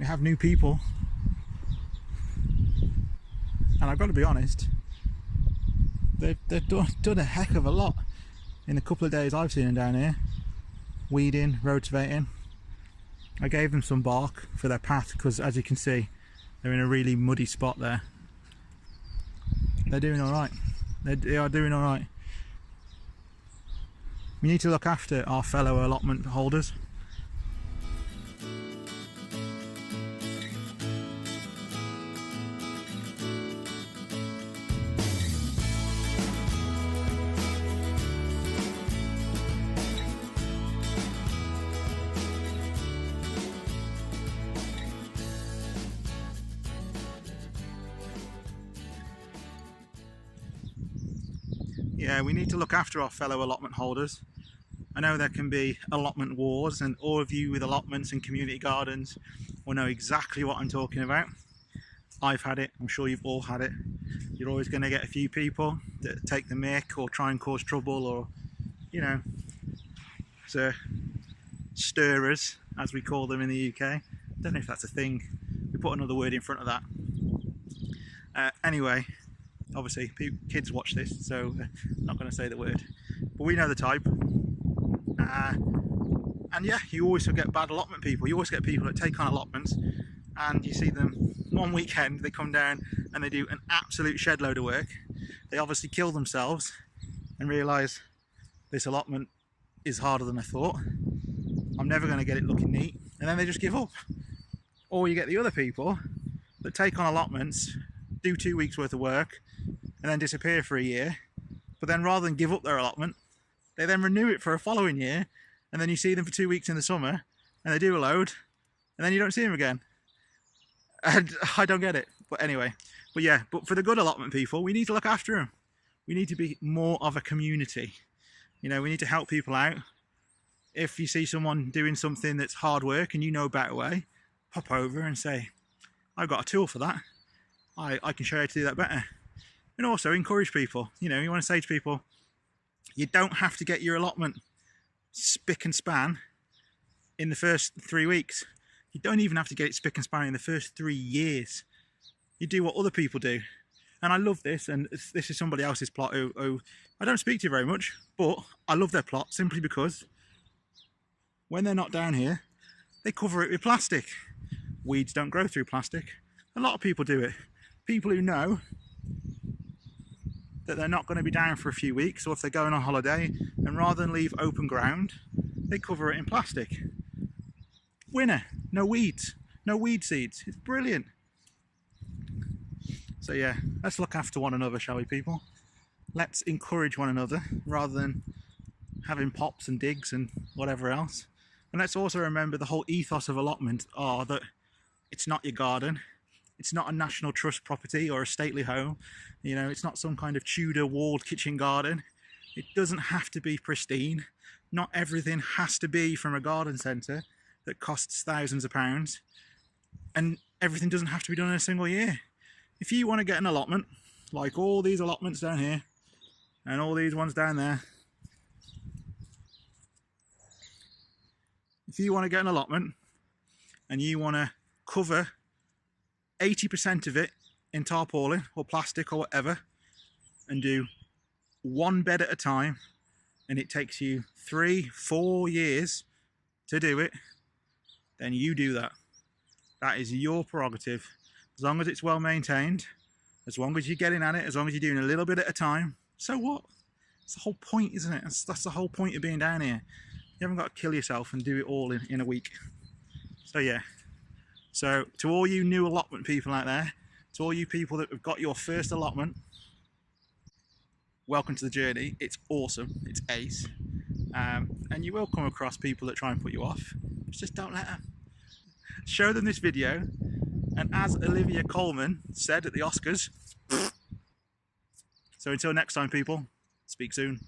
we have new people, and I've got to be honest, they've done a heck of a lot in the couple of days I've seen them down here, weeding, rotavating. I gave them some bark for their path because, as you can see, they're in a really muddy spot there. They're doing all right. They are doing all right. We need to look after our fellow allotment holders. Yeah, we need to look after our fellow allotment holders. I know there can be allotment wars, and all of you with allotments and community gardens will know exactly what I'm talking about. I've had it, I'm sure you've all had it. You're always going to get a few people that take the mick or try and cause trouble, or, you know, so stirrers, as we call them in the UK. I don't know if that's a thing. We put another word in front of that. Anyway, obviously kids watch this, so I'm not going to say the word, but we know the type. And yeah, you always get bad allotment people. You always get people that take on allotments, and you see them one weekend, they come down and they do an absolute shed load of work. They obviously kill themselves and realise this allotment is harder than I thought. I'm never going to get it looking neat, and then they just give up. Or you get the other people that take on allotments, do 2 weeks worth of work, and then disappear for a year. But then rather than give up their allotment, they then renew it for a following year, and then you see them for 2 weeks in the summer, and they do a load, and then you don't see them again. And I don't get it. But anyway, but yeah, but for the good allotment people, we need to look after them. We need to be more of a community. You know, we need to help people out. If you see someone doing something that's hard work and you know a better way, pop over and say, I've got a tool for that. I can show you how to do that better. And also encourage people. You know, you want to say to people, you don't have to get your allotment spick and span in the first 3 weeks. You don't even have to get it spick and span in the first 3 years. You do what other people do. And I love this, and this is somebody else's plot who I don't speak to very much, but I love their plot simply because when they're not down here, they cover it with plastic. Weeds don't grow through plastic. A lot of people do it. People who know that they're not going to be down for a few weeks, or if they're going on holiday, and rather than leave open ground, they cover it in plastic. Winner, no weeds, no weed seeds. It's brilliant. So yeah, let's look after one another, shall we, people? Let's encourage one another rather than having pops and digs and whatever else. And let's also remember the whole ethos of allotment are that it's not your garden. It's not a National Trust property or a stately home. You know, it's not some kind of Tudor walled kitchen garden. It doesn't have to be pristine. Not everything has to be from a garden centre that costs thousands of pounds. And everything doesn't have to be done in a single year. If you want to get an allotment, like all these allotments down here, and all these ones down there, if you want to get an allotment, and you want to cover 80% of it in tarpaulin or plastic or whatever, and do one bed at a time, and it takes you 3-4 years to do it, then you do that. That is your prerogative. As long as it's well maintained, as long as you're getting at it, as long as you're doing a little bit at a time, so what? That's the whole point, isn't it? That's the whole point of being down here. You haven't got to kill yourself and do it all in a week. So yeah. So to all you new allotment people out there, to all you people that have got your first allotment, welcome to the journey. It's awesome. It's ace. And you will come across people that try and put you off. Just don't let them. Show them this video, and as Olivia Colman said at the Oscars, so until next time, people, speak soon.